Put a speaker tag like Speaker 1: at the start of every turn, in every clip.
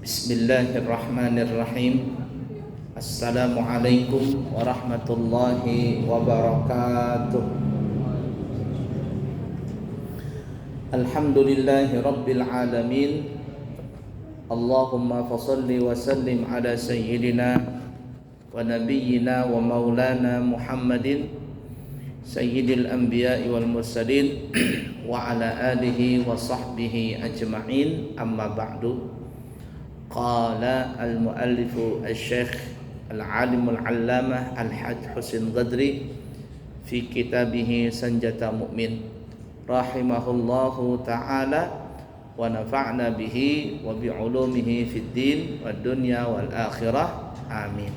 Speaker 1: Bismillahirrahmanirrahim. Assalamualaikum warahmatullahi wabarakatuh. Alhamdulillahi rabbil alamin. Allahumma fasalli wa sallim ala sayyidina wa nabiyyina wa maulana Muhammadin sayyidil anbiya'i wal mursalin wa ala alihi wa sahbihi ajma'in, amma ba'du. Qala al-muallifu al-syekh al-alim al-allamah al-hajj Husin Ghadri fi kitabihi Sanjata Mu'min rahimahullahu ta'ala wa nafa'na bihi wa bi'ulumihi fid din wad dunya wal akhirah, amin.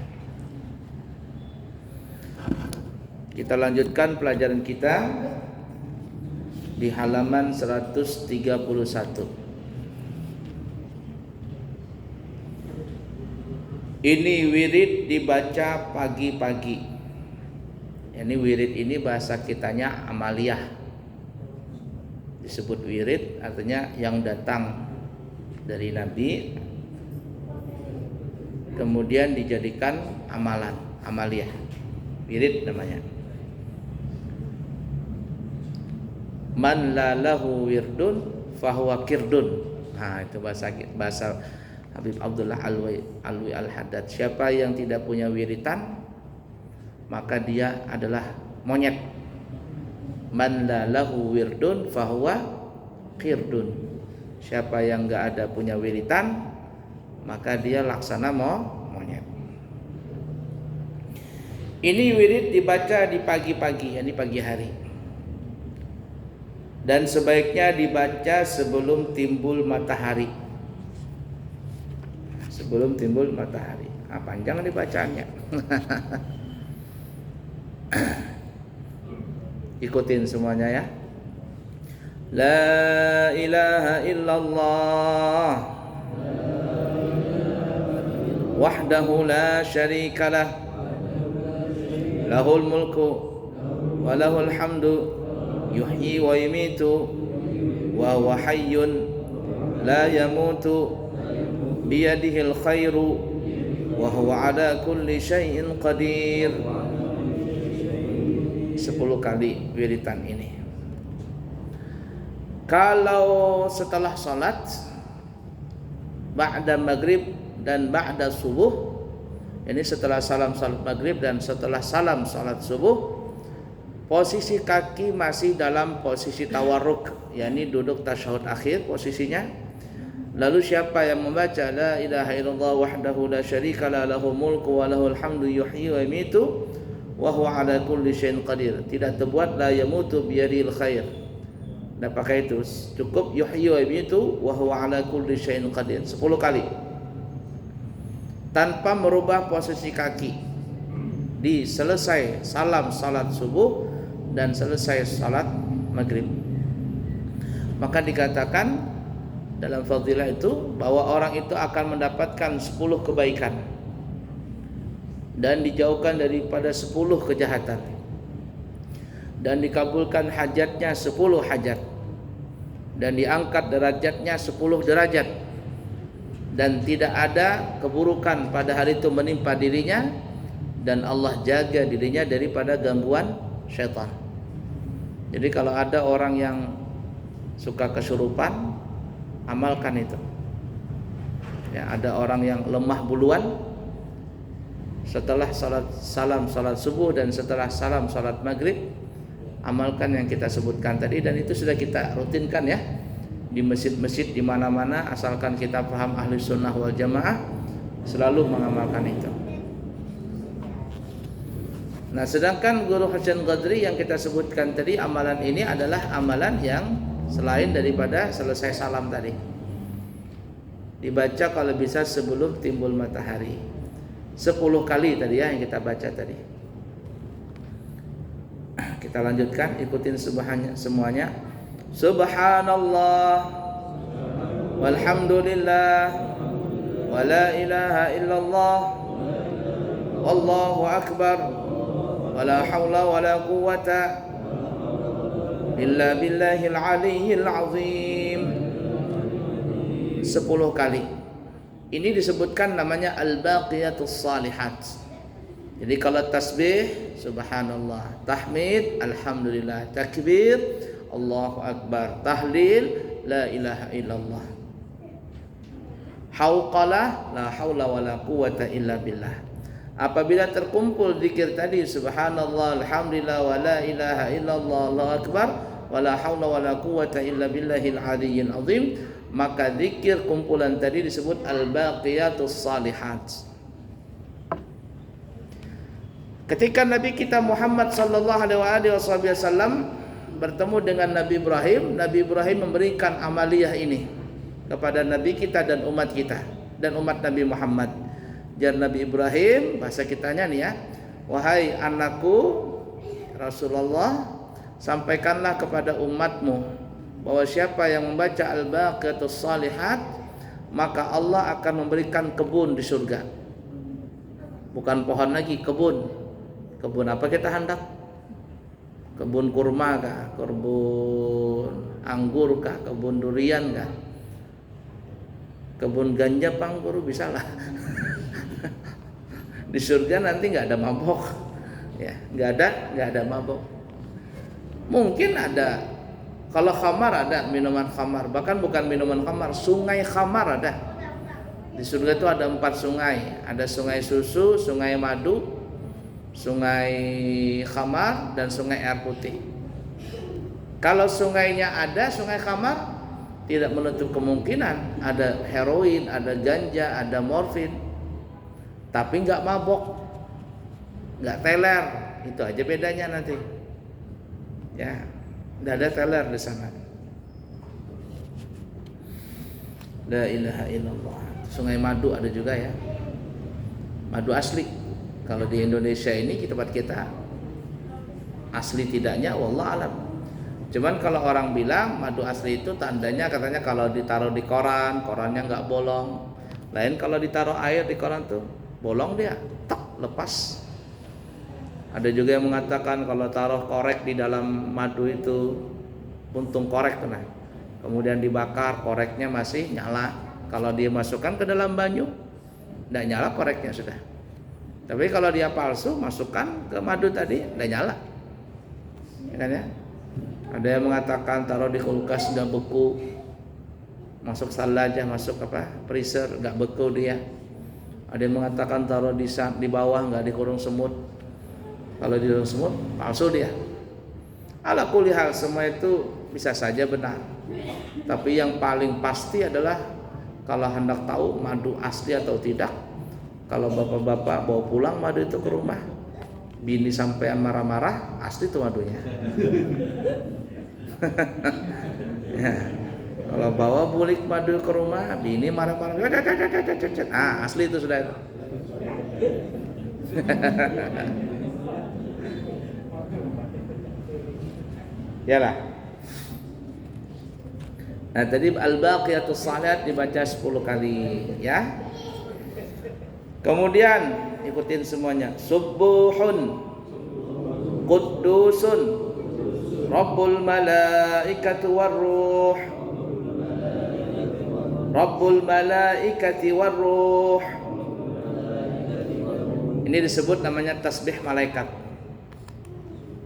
Speaker 1: Kita lanjutkan pelajaran kita di halaman 131. Ini wirid dibaca pagi-pagi. Ini wirid ini bahasa kitanya amaliyah. Disebut wirid artinya yang datang dari Nabi kemudian dijadikan amalan, amaliyah. Wirid namanya. Man la lahu wirdun fahuwa kirdun. Nah, itu bahasa Habib Abdullah Alwi Al-Haddad. Siapa yang tidak punya wiritan maka dia adalah monyet. Man la lahu wirdun fahuwa qirdun. Siapa yang enggak ada punya wiritan maka dia laksana monyet. Ini wirid dibaca di pagi-pagi, yakni pagi hari. Dan sebaiknya dibaca sebelum timbul matahari. Sebelum timbul matahari. Panjang dibacanya. Ikutin semuanya ya. La ilaha illallah wahdahu la syarikalah lahul mulku wa lahul hamdu yuhyi wa yumitu wa huwa hayyun la yamutu biyadihil khairu wa huwa ala kulli syai'in qadir. 10 kali wiritan ini. Kalau setelah salat ba'da maghrib dan ba'da subuh, ini setelah salam salat maghrib dan setelah salam salat subuh, posisi kaki masih dalam posisi tawarruk, yakni duduk tasyahud akhir posisinya. Lalu siapa yang membaca la ilaha illallah wahdahu la syarikalah lahul mulku wa lahul hamdu yuhyi wa yumitu wa huwa ala kulli syai'in qadir, tidak terbuat la yamutu biyadil khair. Dan pakai itu cukup yuhyi wa yumitu wa huwa ala kulli syai'in qadir 10 kali. Tanpa merubah posisi kaki di selesai salam salat subuh dan selesai salat maghrib. Maka dikatakan dalam fadilah itu bahwa orang itu akan mendapatkan 10 kebaikan dan dijauhkan daripada 10 kejahatan dan dikabulkan hajatnya 10 hajat dan diangkat derajatnya 10 derajat dan tidak ada keburukan pada hari itu menimpa dirinya dan Allah jaga dirinya daripada gangguan syaitan. Jadi kalau ada orang yang suka kesurupan, amalkan itu. Ya, ada orang yang lemah buluan, setelah salam salat subuh dan setelah salam salat maghrib, amalkan yang kita sebutkan tadi, dan itu sudah kita rutinkan ya di masjid-masjid di mana-mana, asalkan kita paham ahli sunnah wal jamaah selalu mengamalkan itu. Nah, sedangkan Guru Husin Ghadri yang kita sebutkan tadi, amalan ini adalah amalan yang selain daripada selesai salam tadi. Dibaca kalau bisa sebelum timbul matahari. 10 kali tadi ya yang kita baca tadi. Kita lanjutkan, ikutin semuanya. Subhanallah walhamdulillah wa la ilaha illallah wallahu akbar wa la hawla wa la quwwata illa billahil aliyyil azim. 10 kali. Ini disebutkan namanya al-baqiyatus salihat. Jadi kalau tasbih subhanallah, tahmid alhamdulillah, takbir Allahu akbar, tahlil la ilaha illallah, hauqalah la haula wala quwata illa billah. Apabila terkumpul zikir tadi subhanallah, alhamdulillah, wa la ilaha illallah, Allahu akbar, wa la haula wala quwata illa billahil aliyyil azim, maka zikir kumpulan tadi disebut al-baqiyatus salihat. Ketika Nabi kita Muhammad sallallahu alaihi wasallam bertemu dengan Nabi Ibrahim memberikan amaliyah ini kepada Nabi kita dan umat kita dan umat Nabi Muhammad. Jar Nabi Ibrahim, bahasa kitanya nih ya, wahai anakku Rasulullah, sampaikanlah kepada umatmu bahwa siapa yang membaca al-baqiyatus salihat, maka Allah akan memberikan kebun di surga. Bukan pohon lagi, kebun. Kebun apa kita hendak? Kebun kurma kah? Kebun anggur kah? Kebun durian kah? Kebun ganja pangguru bisa lah. Di surga nanti nggak ada mabok, ya nggak ada mabok. Mungkin ada, kalau khamar ada minuman khamar, bahkan bukan minuman khamar, sungai khamar ada. Di surga itu ada 4 sungai, ada sungai susu, sungai madu, sungai khamar, dan sungai air putih. Kalau sungainya ada, sungai khamar, tidak menutup kemungkinan ada heroin, ada ganja, ada morfin, tapi nggak mabok, nggak teler. Itu aja bedanya nanti. Ya, nggak ada teler di sana. La ilaha illallah. Sungai madu ada juga ya, madu asli. Kalau di Indonesia ini tempat kita asli tidaknya wallah alam. Cuman kalau orang bilang madu asli itu tandanya katanya kalau ditaruh di koran, korannya nggak bolong. Lain kalau ditaruh air di koran tuh bolong dia, tak lepas. Ada juga yang mengatakan kalau taruh korek di dalam madu itu, puntung korek tuh, nah, kemudian dibakar, koreknya masih nyala. Kalau dia masukkan ke dalam banyu, tidak nyala koreknya sudah. Tapi kalau dia palsu, masukkan ke madu tadi, tidak nyala. Ya kan ya? Ada yang mengatakan taruh di kulkas nggak beku, masuk salajah, masuk freezer nggak beku dia. Ada yang mengatakan taruh di bawah nggak dikurung semut. Kalau dikurung semut, palsu dia. Ala kulli hal, semua itu bisa saja benar. Tapi yang paling pasti adalah kalau hendak tahu madu asli atau tidak, kalau bapak-bapak bawa pulang madu itu ke rumah, bini sampean marah-marah, asli tuh madunya. Ya. Kalau bawa bulik madu ke rumah, bini marah-marah, asli itu sudah itu. Yalah. Nah tadi al-baqiyatus shalihat dibaca 10 kali ya. Kemudian ikutin semuanya. Subuhun Quddusun Rabbul malaikati warruh Rabbul malaikati warruh. Ini disebut namanya tasbih malaikat.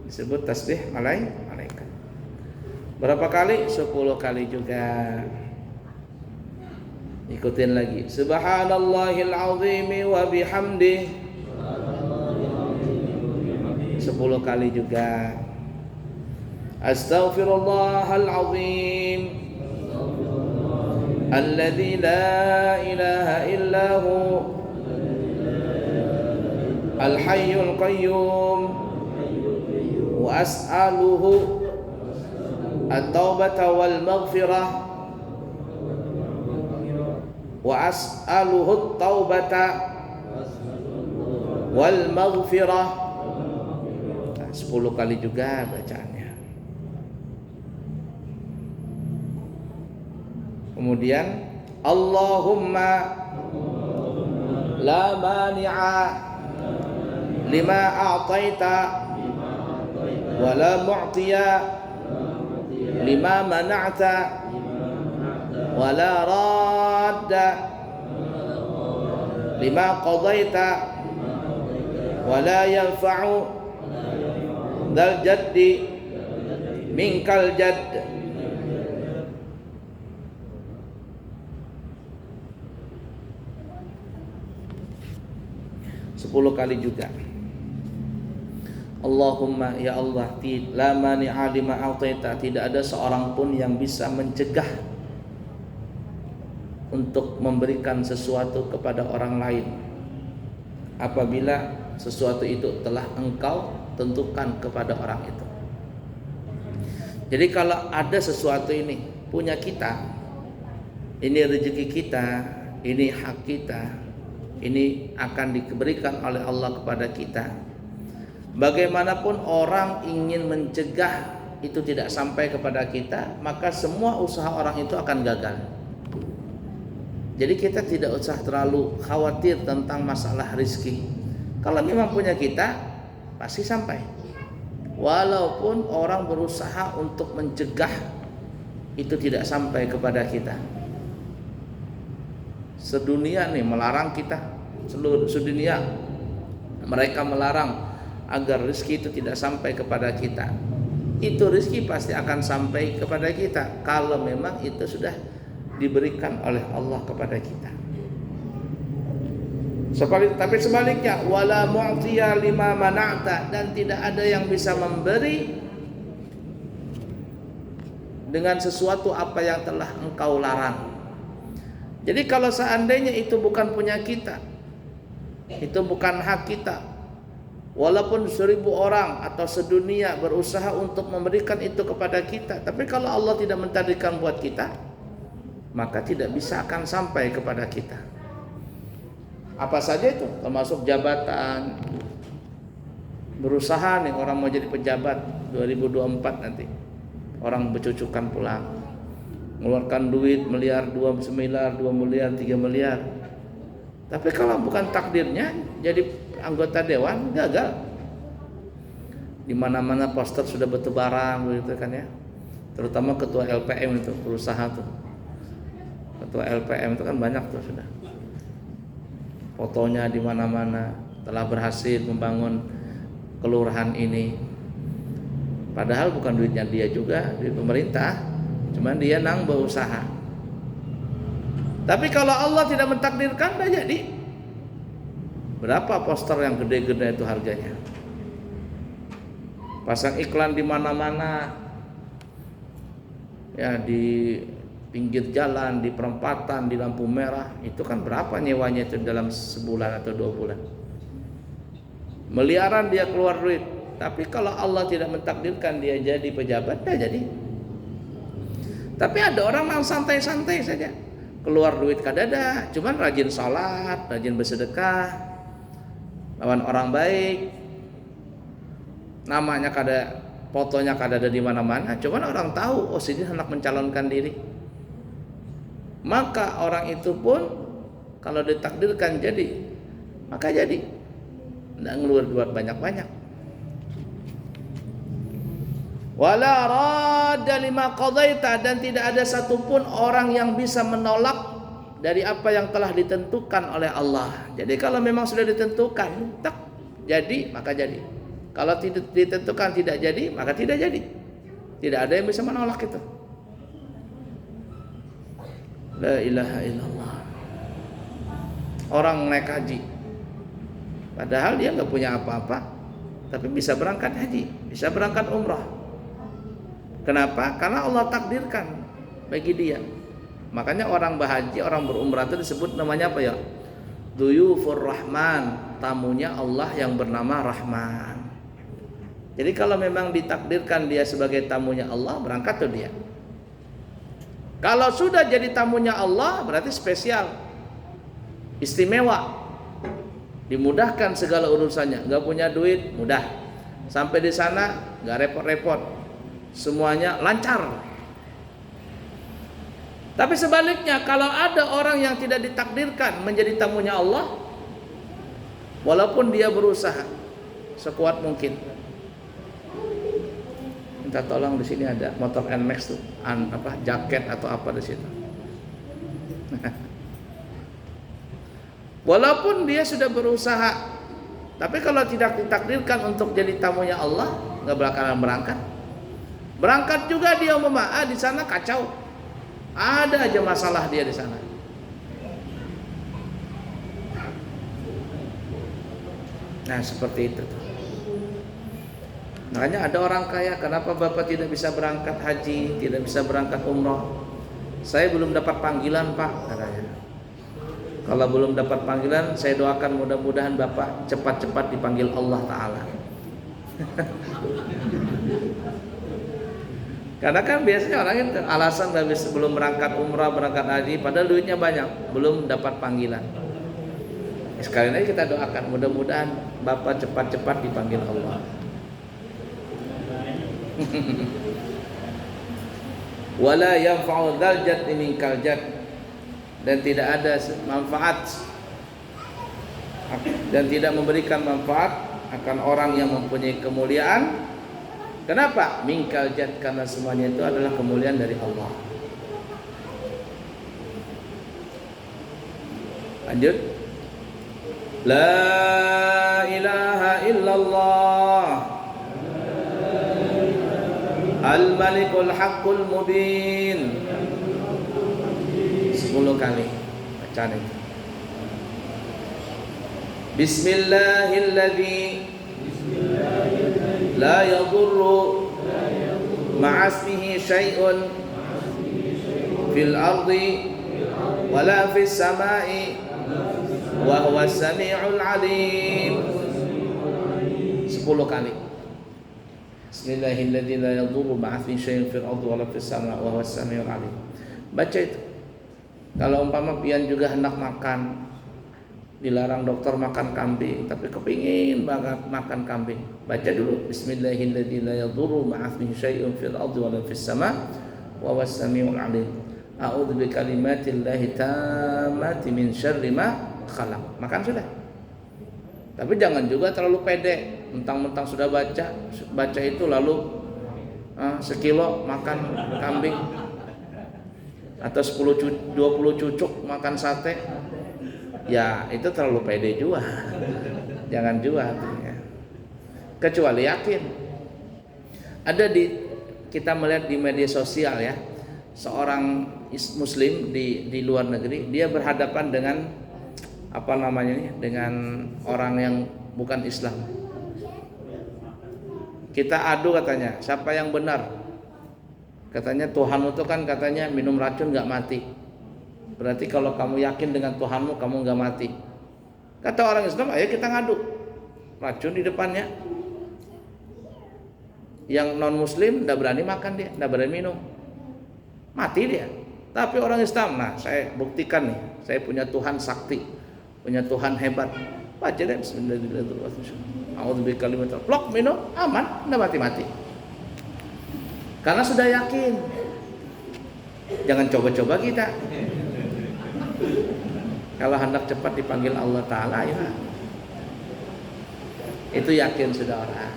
Speaker 1: Disebut tasbih malaikat. Berapa kali? 10 kali juga. Ikutin lagi. Subhanallahil azim wa bihamdih. 10 kali juga. Astaghfirullahal azim alladzi la ilaha illahu al hayyul qayyum wa as'aluhu at-taubata wal maghfirah wa as'aluhu at-taubata wal maghfirah. 10 kali juga bacaannya. Kemudian Allahumma la mani'a lima a'taita wa la mu'tiya lima mana'ta wa la radda lima qadaita wa la yanfa'u dzal jaddi minkal jadd. Sepuluh kali juga. Allahumma ya Allah, la mani'a lima a'taita, tidak ada seorang pun yang bisa mencegah untuk memberikan sesuatu kepada orang lain apabila sesuatu itu telah engkau tentukan kepada orang itu. Jadi kalau ada sesuatu ini punya kita, ini rezeki kita, ini hak kita, ini akan diberikan oleh Allah kepada kita. Bagaimanapun orang ingin mencegah itu tidak sampai kepada kita, maka semua usaha orang itu akan gagal. Jadi kita tidak usah terlalu khawatir tentang masalah rizki. Kalau memang punya kita, pasti sampai. Walaupun orang berusaha untuk mencegah, itu tidak sampai kepada kita. Sedunia nih melarang kita, seluruh dunia mereka melarang agar rezeki itu tidak sampai kepada kita. Itu rezeki pasti akan sampai kepada kita kalau memang itu sudah diberikan oleh Allah kepada kita. Tapi sebaliknya, wala mu'tiya lima mana'ta, dan tidak ada yang bisa memberi dengan sesuatu apa yang telah engkau larang. Jadi kalau seandainya itu bukan punya kita, itu bukan hak kita, walaupun 1000 orang atau sedunia berusaha untuk memberikan itu kepada kita, tapi kalau Allah tidak mentakdirkan buat kita, maka tidak bisa akan sampai kepada kita. Apa saja itu, termasuk jabatan. Berusaha nih orang mau jadi pejabat 2024 nanti, orang bercucukan pulang, mengeluarkan duit miliar, 2 miliar, 2 miliar, 3 miliar. Tapi kalau bukan takdirnya jadi anggota dewan, gagal. Di mana-mana poster sudah bertebaran begitu kan ya. Terutama ketua LPM itu, berusaha tuh. Ketua LPM itu kan banyak tuh sudah. Fotonya di mana-mana, telah berhasil membangun kelurahan ini. Padahal bukan duitnya dia juga, duit pemerintah, cuman dia berusaha. Tapi kalau Allah tidak mentakdirkan, dah jadi. Berapa poster yang gede-gede itu harganya? Pasang iklan di mana-mana, ya di pinggir jalan, di perempatan, di lampu merah, itu kan berapa nyewanya itu dalam sebulan atau 2 bulan? Miliaran dia keluar duit. Tapi kalau Allah tidak mentakdirkan dia jadi pejabat, dah jadi. Tapi ada orang yang santai-santai saja, keluar duit kadada, cuman rajin sholat, rajin bersedekah, lawan orang baik, namanya kada, fotonya kadada di mana-mana, cuman orang tahu, oh sini hendak mencalonkan diri. Maka orang itu pun kalau ditakdirkan jadi, maka jadi. Tidak ngeluar duit banyak-banyak. Wala radda lima qadaita, dan tidak ada satupun orang yang bisa menolak dari apa yang telah ditentukan oleh Allah. Jadi kalau memang sudah ditentukan, tak jadi, maka jadi. Kalau tidak ditentukan tidak jadi, maka tidak jadi. Tidak ada yang bisa menolak itu. La ilaha illallah. Orang naik haji, padahal dia nggak punya apa-apa, tapi bisa berangkat haji, bisa berangkat umrah. Kenapa? Karena Allah takdirkan bagi dia. Makanya orang berhaji, orang berumrah itu disebut namanya apa ya? Duyufur Rahman, tamunya Allah yang bernama Rahman. Jadi kalau memang ditakdirkan dia sebagai tamunya Allah, berangkat tuh dia. Kalau sudah jadi tamunya Allah, berarti spesial, istimewa, dimudahkan segala urusannya. Gak punya duit, mudah. Sampai di sana gak repot-repot, semuanya lancar. Tapi sebaliknya, kalau ada orang yang tidak ditakdirkan menjadi tamunya Allah, walaupun dia berusaha sekuat mungkin, minta tolong, di sini ada motor NMAX tuh, jaket atau apa di situ. Walaupun dia sudah berusaha, tapi kalau tidak ditakdirkan untuk jadi tamunya Allah, nggak bakalan berangkat. Berangkat juga dia di sana kacau. Ada aja masalah dia di sana. Nah, seperti itu. Makanya ada orang kaya, kenapa Bapak tidak bisa berangkat haji, tidak bisa berangkat umroh? Saya belum dapat panggilan, Pak, katanya. Kalau belum dapat panggilan, saya doakan mudah-mudahan Bapak cepat-cepat dipanggil Allah Ta'ala. Karena kan biasanya orang itu alasan belum berangkat umrah, berangkat haji, padahal duitnya banyak, belum dapat panggilan. Sekali lagi kita doakan mudah-mudahan Bapak cepat-cepat dipanggil Allah. Wala yanfa'u dzal jaddi minkal jadd, dan tidak ada manfaat dan tidak memberikan manfaat akan orang yang mempunyai kemuliaan. Kenapa? Minkal jadd, karena semuanya itu adalah kemuliaan dari Allah. Lanjut. La ilaha illallah Al-Malikul Haqqul Mubin. 10 kali bacaan itu. Bismillahilladzi la yadurru ma'asmihi syai'un fil ardi wala fis sama'i wa huwas sami'ul 'alim. 10 kali. Bismillahilladzi la yadurru ma'asmihi syai'un fil ardi wala fis sama'i wa huwas sami'ul 'alim. Baca itu. Kalau umpama pian juga hendak makan, dilarang dokter makan kambing, tapi kepingin banget makan kambing, baca dulu Bismillahilladzi la yadurru ma'asmihi syai'un fil ardi wala fis sama'i wa huwas sami'ul 'alim. A'udzu bi kalimatillahi tammati min syarri ma khalaq. Makan sudah. Tapi jangan juga terlalu pede, mentang-mentang sudah baca itu lalu sekilo makan kambing atau 20 cucuk makan sate. Ya itu terlalu pede juga. Jangan juga artinya. Kecuali yakin. Kita melihat di media sosial ya, seorang muslim di luar negeri, dia berhadapan dengan dengan orang yang bukan Islam. Kita adu katanya, siapa yang benar? Katanya Tuhanmu itu kan katanya minum racun gak mati. Berarti kalau kamu yakin dengan Tuhanmu, kamu gak mati. Kata orang Islam, ayo kita ngadu. Racun di depannya. Yang non muslim gak berani makan dia, gak berani minum. Mati dia. Tapi orang Islam, nah saya buktikan nih, saya punya Tuhan sakti, punya Tuhan hebat. Baca deh Bismillahirrahmanirrahim. A'udzu bikalimatil plok minum, aman, gak mati-mati. Karena sudah yakin. Jangan coba-coba kita. Kalau hendak cepat dipanggil Allah Ta'ala, ya itu yakin sudah orang.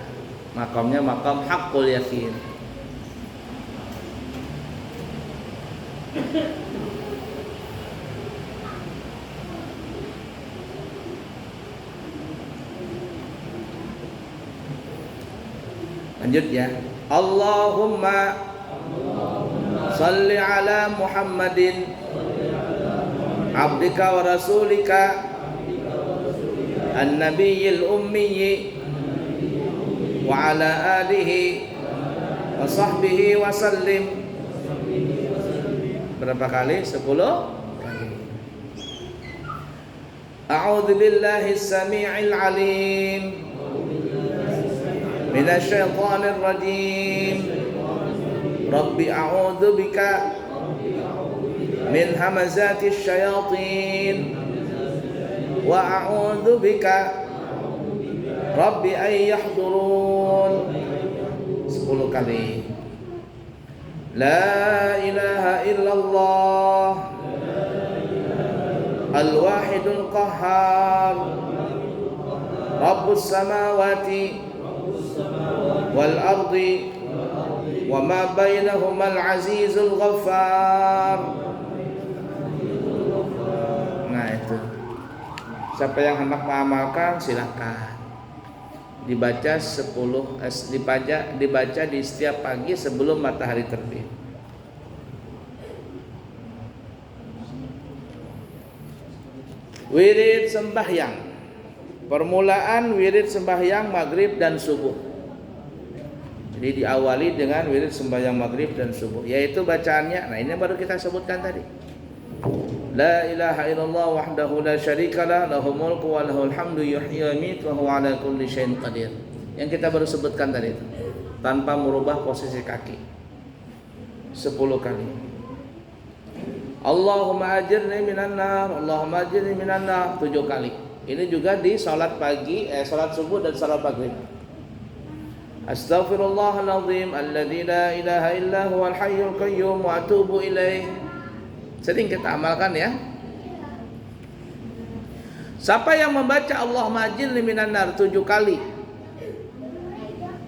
Speaker 1: Makamnya makam haqqul yakin. Lanjut ya. Allahumma salli ala Muhammadin abdika wa rasulika an-nabiyil ummi wa ala alihi wa sahbihi wa sallim. Berapa kali? 10 kali. A'udzu billahi as-sami'il 'alim minasy syaithanir rajim. Rabbi a'udzu bika min hamazatis syayatin wa a'udzu bika Rabbi ay yahdurun. 10 kali. La ilaha illallah al-wahidul qahhar Rabbus samawati wal ardi wa ma bainahumal azizul ghaffar. Nah itu Siapa yang hendak mengamalkan silakan. Dibaca 10 dibaca di setiap pagi sebelum matahari terbit. Wirid sembahyang. Permulaan wirid sembahyang maghrib dan subuh. Jadi diawali dengan wirid sembahyang maghrib dan subuh, yaitu bacaannya. Nah, ini baru kita sebutkan tadi. La ilaha illallah wahdahu la syarikalah lahul mulku wa lahul hamdu yuhyi wa yumiitu wa huwa ala kulli syai'in qadir. Yang kita baru sebutkan tadi itu. Tanpa merubah posisi kaki. 10 kali. Allahumma ajirni minan nar, Allahumma ajirni minan nar 7 kali. Ini juga di salat pagi, salat subuh dan salat maghrib. Astaghfirullahaladzim alladzi la ilaha illa huwal hayyul qayyum wa atubu ilaih. Sering kita amalkan ya. Siapa yang membaca Allahumma ajirni minan nar 7 kali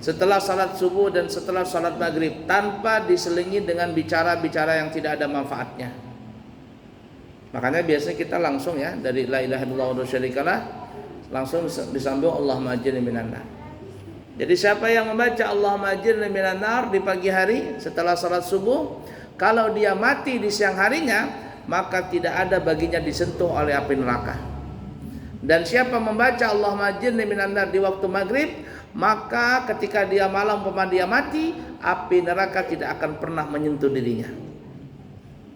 Speaker 1: setelah salat subuh dan setelah salat maghrib tanpa diselingi dengan bicara-bicara yang tidak ada manfaatnya. Makanya biasanya kita langsung ya dari la ilaha illallah wa syarikalah langsung disambung Allahumma ajirni minan nar. Jadi siapa yang membaca Allahumma ajirni minan nar di pagi hari setelah salat subuh, kalau dia mati di siang harinya, maka tidak ada baginya disentuh oleh api neraka. Dan siapa membaca Allahumma ajirni minan nar di waktu maghrib, maka ketika dia malam dia mati, api neraka tidak akan pernah menyentuh dirinya.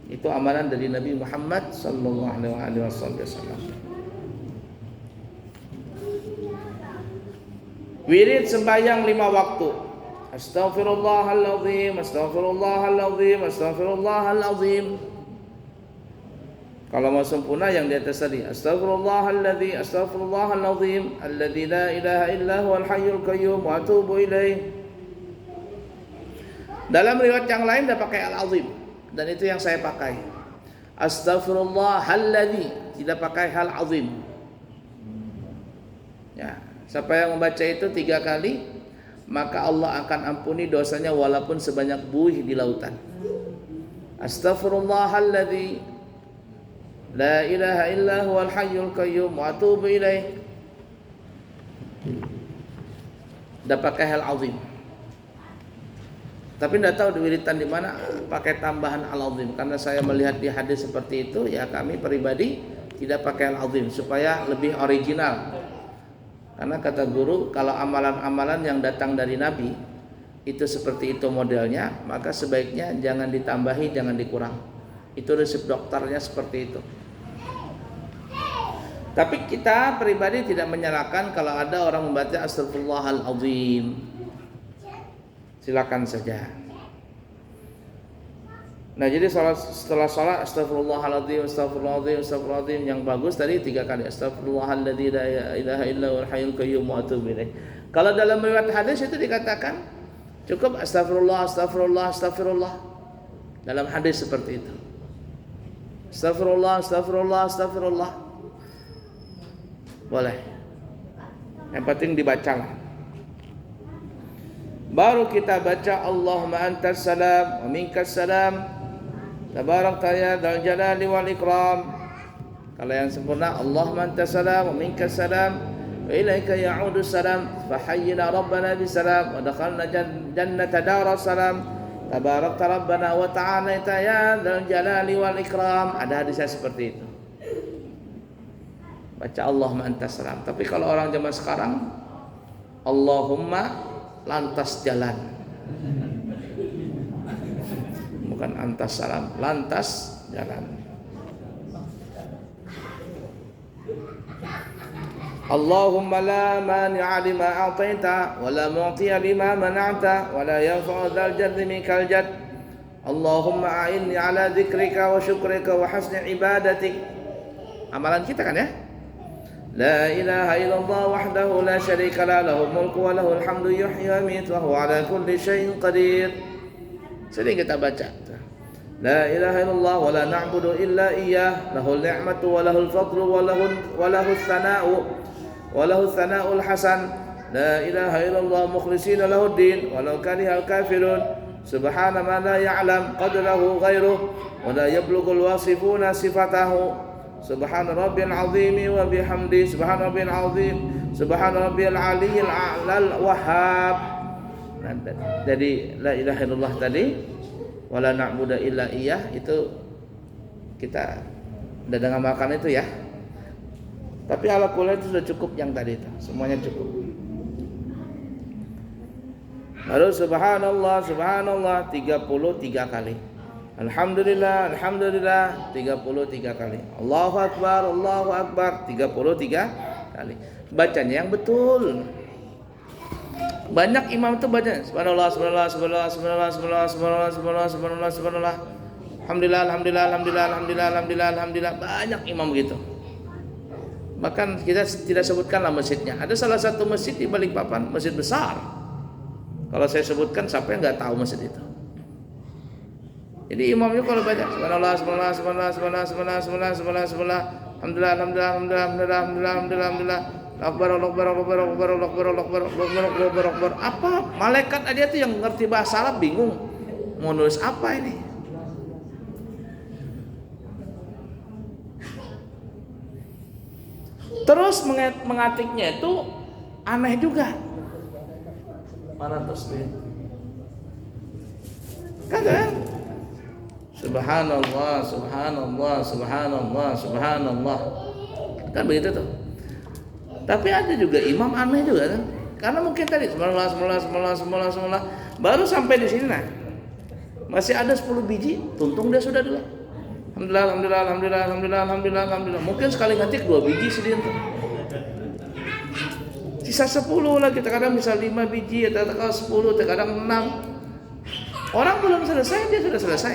Speaker 1: Itu amalan dari Nabi Muhammad sallallahu alaihi wasallam. Wirid sembahyang 5 waktu. Astaghfirullahaladzim, astaghfirullahaladzim, astaghfirullahaladzim. Kalau mau sempurna yang di atas tadi. Astaghfirullahaladzim, alladzi la ilaha illa huwal hayyul qayyum wa atubu ilaih. Dalam riwayat yang lain dah pakai al-azim, dan itu yang saya pakai. Astaghfirullahalladzi, tidak pakai hal azim. Ya, siapa yang membaca itu 3 kali, maka Allah akan ampuni dosanya walaupun sebanyak buih di lautan. Astaghfirullahalladzi la ilaha illa huwal hayyul qayyum wa atubu ilaih. Dah pakai hal azim. Tapi tidak tahu di wiritan di mana pakai tambahan al-azim, karena saya melihat di hadis seperti itu, ya kami pribadi tidak pakai al-azim supaya lebih original. Karena kata guru, kalau amalan-amalan yang datang dari Nabi itu seperti itu modelnya, maka sebaiknya jangan ditambahi, jangan dikurang. Itu resep dokternya seperti itu. Tapi kita pribadi tidak menyalahkan kalau ada orang membaca astagfirullahaladzim. Silakan saja. Nah, jadi setelah salat astagfirullahaladzim, astagfirullahaladzim, astagfirullahaladzim, yang bagus tadi 3 kali. Astagfirullahalladzi la ilaha illa huwal hayyul qayyum wa atubu ilaih. Kalau dalam riwayat hadis itu dikatakan cukup astagfirullah, astagfirullah, astagfirullah. Dalam hadis seperti itu. Astagfirullah, astagfirullah, astagfirullah. Boleh. Yang penting dibacalah. Baru kita baca Allahumma antas salam wa minkas salam tabarakta ya dzal jalali wal ikram. Kalau yang sempurna Allahumma antas salam wa minkas salam wa ilaika ya'udu salam fa hayyina rabbana bisalam wa dakhalna jannata daras salam tabarakta rabbana wa ta'alaita ya dzal jalali wal ikram. Ada hadisnya seperti itu. Baca Allahumma antas salam. Tapi kalau orang zaman sekarang Allahumma lantas jalan, bukan antas salam, lantas jalan. Allahumma la mani'a lima a'taita wa la mu'tiya lima mana'ta wa la yanfa'u dzal jaddi minkal jadd. Allahumma a'inni ala dzikrika wa syukrika wa husni ibadatik. Amalan kita kan ya? La ilaha illallah wahdahu la syarika lah, lahul mulku wa lahul hamdu yuhyi wa yumiitu wa huwa ala kulli syai'in qadir. Sering kita baca. La ilaha illallah wa la na'budu illa iyyah, lahul ni'matu wa lahul fadlu wa lahul thana'ul hasan. La ilaha illallah mukhlishina lahud din walau karihal kafirun. Subhana man la ya'lam qadrahu ghairuh wa la yablughul wasifuna sifatahu. Subhana rabbiyal azim wa bihamdi, subhana rabbiyal azim, subhana rabbiyal aliyyil a'lal wahhab. Jadi la ilaha illallah tadi, wala na'budu illa iyyah, itu kita udah ngamalkan itu ya. Tapi ala kulli itu sudah cukup yang tadi itu, semuanya cukup. Lalu subhanallah, subhanallah 33 kali. Alhamdulillah, alhamdulillah 33 kali. Allahu akbar 33 kali. Bacanya yang betul. Banyak imam itu baca subhanallah, subhanallah, subhanallah, subhanallah, subhanallah, subhanallah, subhanallah, subhanallah, subhanallah. Alhamdulillah, alhamdulillah, alhamdulillah, alhamdulillah, alhamdulillah, alhamdulillah. Banyak imam begitu. Bahkan kita tidak sebutkanlah masjidnya. Ada salah satu masjid di Balikpapan, masjid besar. Kalau saya sebutkan, siapa yang nggak tahu masjid itu? Jadi imamnya kalau baca subhanallah, subhanallah, subhanallah, subhanallah, subhanallah, subhanallah, subhanallah, subhanallah, alhamdulillah, alhamdulillah, alhamdulillah, alhamdulillah, alhamdulillah, alhamdulillah, akbar, akbar, akbar, akbar, akbar, akbar, akbar, akbar. Apa? Malaikat aja tuh yang ngerti bahasa Arab bingung mau nulis apa ini. Terus mengatiknya itu aneh juga. Mana tasbih? Kadang subhanallah, subhanallah, subhanallah, subhanallah. Kan begitu tuh. Tapi ada juga imam aneh juga kan. Karena mungkin tadi subhanallah, subhanallah, subhanallah, subhanallah, subhanallah. Baru sampai di sini nah. Masih ada 10 biji, tuntung dia sudah dulu. Alhamdulillah, alhamdulillah, alhamdulillah, alhamdulillah, alhamdulillah, alhamdulillah. Mungkin sekali ngetik 2 biji sedih tuh. Sisa 10 lagi, terkadang bisa 5 biji, terkadang 10, terkadang 6. Orang belum selesai, dia sudah selesai.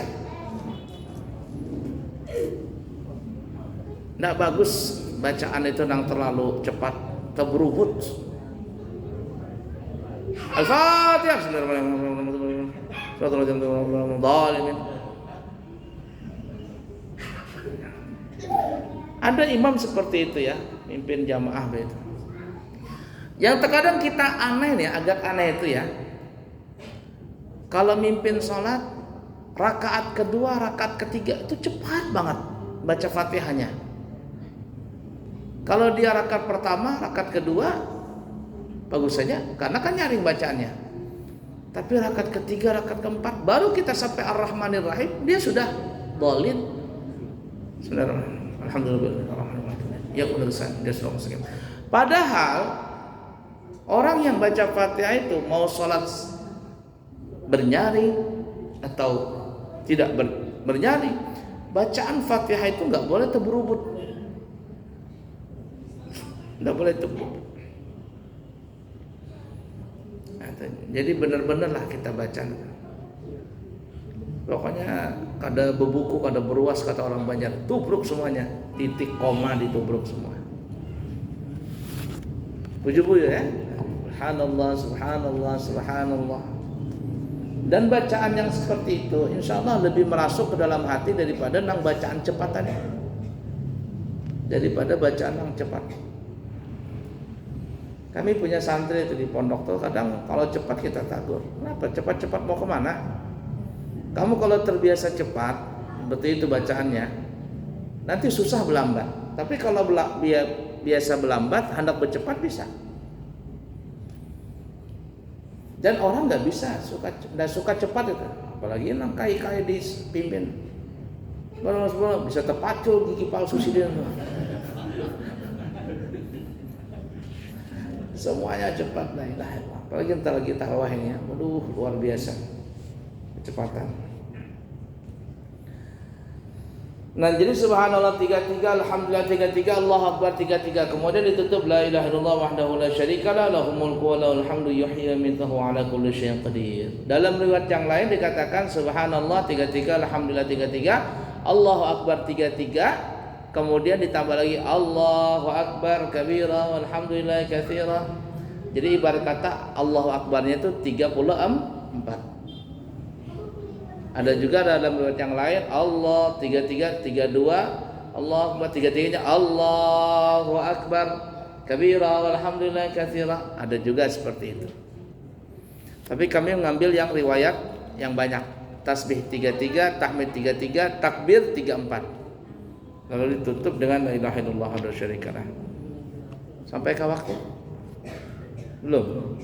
Speaker 1: Tidak bagus bacaan itu yang terlalu cepat, terberubut. Al-Fatihah. Ada imam seperti itu ya, mimpin jamaah begitu. Yang terkadang kita aneh nih, agak aneh itu ya. Kalau mimpin sholat, rakaat kedua, rakaat ketiga itu cepat banget baca Fatihahnya. Kalau dia rakaat pertama, rakaat kedua bagus saja, karena kan nyaring bacaannya. Tapi rakaat ketiga, rakaat keempat, baru kita sampai Ar-Rahmanir Rahim, dia sudah dolin. Alhamdulillah. Ya penulisan dia sudah muslim. Padahal orang yang baca Fatihah itu mau sholat bernyaring atau tidak bernyaring, bacaan Fatihah itu nggak boleh terberubut, nggak boleh terberubut. Jadi benar-benar lah kita baca. Pokoknya kada bebuku, kada beruas kata orang Banjar, tubruk semuanya, titik koma ditubruk semua. Puji-puji ya. Subhanallah, subhanallah, subhanallah. Dan bacaan yang seperti itu insya Allah lebih merasuk ke dalam hati daripada nang bacaan cepat tadi. Daripada bacaan yang cepat. Kami punya santri itu di pondok tuh, kadang kalau cepat kita tagur. Kenapa cepat-cepat mau kemana? Kamu kalau terbiasa cepat, betul itu bacaannya, nanti susah berlambat. Tapi kalau biasa berlambat, hendak bercepat bisa. Dan orang nggak suka cepat itu, apalagi nang kai dipimpin. Baru bisa terpacul gigi palsu sih dia. Semuanya cepat, la ilaha illallah. Apalagi entar lagi tarawihnya, waduh luar biasa kecepatan. Nah jadi subhanallah 33, alhamdulillah 33, Allahu akbar 33. Kemudian ditutup la ilaha illallah wahdahu la syarikalah, lahul mulku wa lahul hamdu yuhyi wa yumiitu wa ala kulli syai'in qadir. Dalam riwayat yang lain dikatakan subhanallah 33, alhamdulillah 33, Allahu akbar 33. Kemudian ditambah lagi Allahu akbar kabira walhamdulillah katsira. Jadi ibarat kata Allahu akbarnya itu 34. Ada juga dalam riwayat yang lain Allah 33 32, Allahu akbar 33-nya Allahu akbar kabira walhamdulillah katsira. Ada juga seperti itu. Tapi kami mengambil yang riwayat yang banyak. Tasbih 33, tahmid 33, takbir 34. Lalu ditutup dengan la ilaha illallah wahdahu syarikalah. Sampai ke waktu? Belum.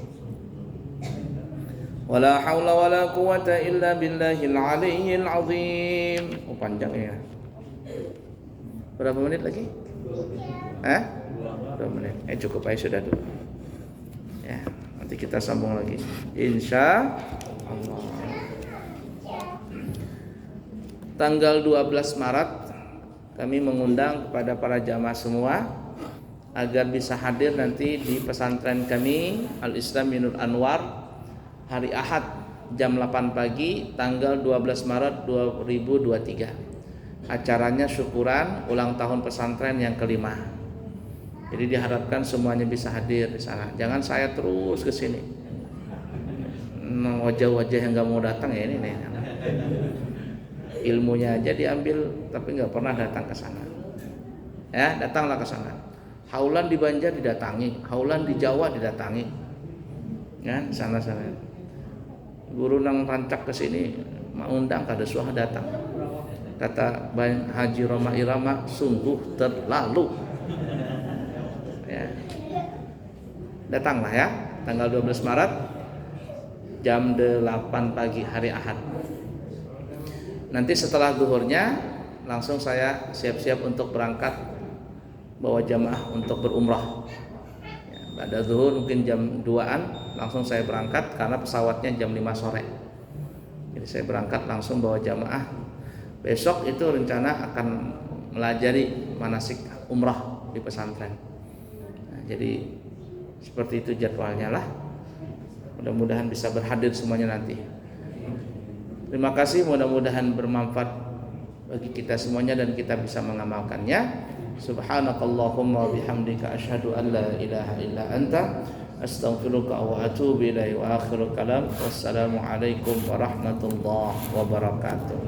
Speaker 1: Wala haula wala quwata illa billahil aliyyil azim. Oh, panjang ya. Berapa menit lagi? 2 menit. Cukup aja sudah dulu. Ya, nanti kita sambung lagi. Insya Allah. Tanggal 12 Maret kami mengundang kepada para jamaah semua agar bisa hadir nanti di pesantren kami Al-Islam Minur Anwar hari Ahad jam 8 pagi tanggal 12 Maret 2023. Acaranya syukuran ulang tahun pesantren yang kelima. Jadi diharapkan semuanya bisa hadir di sana. Jangan saya terus ke sini. Wajah-wajah yang nggak mau datang ya ini nih. Ilmunya aja diambil tapi nggak pernah datang ke sana. Ya, datanglah ke sana. Haulan di Banjar didatangi, haulan di Jawa didatangi. Ya, sana-sana. Guru nang rancak ke sini mau undang kada suah datang. Kata Haji Roma Irama, sungguh terlalu. Ya. Datanglah ya, tanggal 12 Maret jam 8 pagi hari Ahad. Nanti setelah zuhurnya langsung saya siap-siap untuk berangkat bawa jamaah untuk berumrah. Ya, pada zuhur mungkin jam 2-an langsung saya berangkat karena pesawatnya jam 5 sore. Jadi saya berangkat langsung bawa jamaah. Besok itu rencana akan melajari manasik umrah di pesantren. Nah, jadi seperti itu jadwalnya lah. Mudah-mudahan bisa berhadir semuanya nanti. Terima kasih, mudah-mudahan bermanfaat bagi kita semuanya dan kita bisa mengamalkannya. Subhanakallahumma bihamdika asyhadu an la ilaha illa anta astaghfiruka wa atubu ilaik. Wa akhiru kalam wassalamu alaikum warahmatullahi wabarakatuh.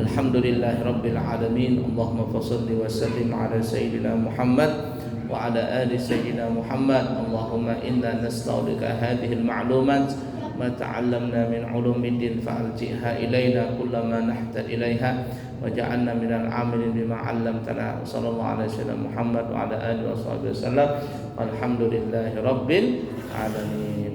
Speaker 1: Alhamdulillahirabbil alamin. Allahumma fashalli wa sallim ala sayyidina Muhammad wa ala ali sayyidina Muhammad. Allahumma inna nasta'udika hadhihi al-ma'lumat ما تعلمنا من علوم الدين فألجئها إلينا كلما نحتاج إليها وجعلنا من العاملين بما علمتنا. صلى الله على سيدنا محمد وعلى آله وصحبه وسلم. والحمد لله رب العالمين.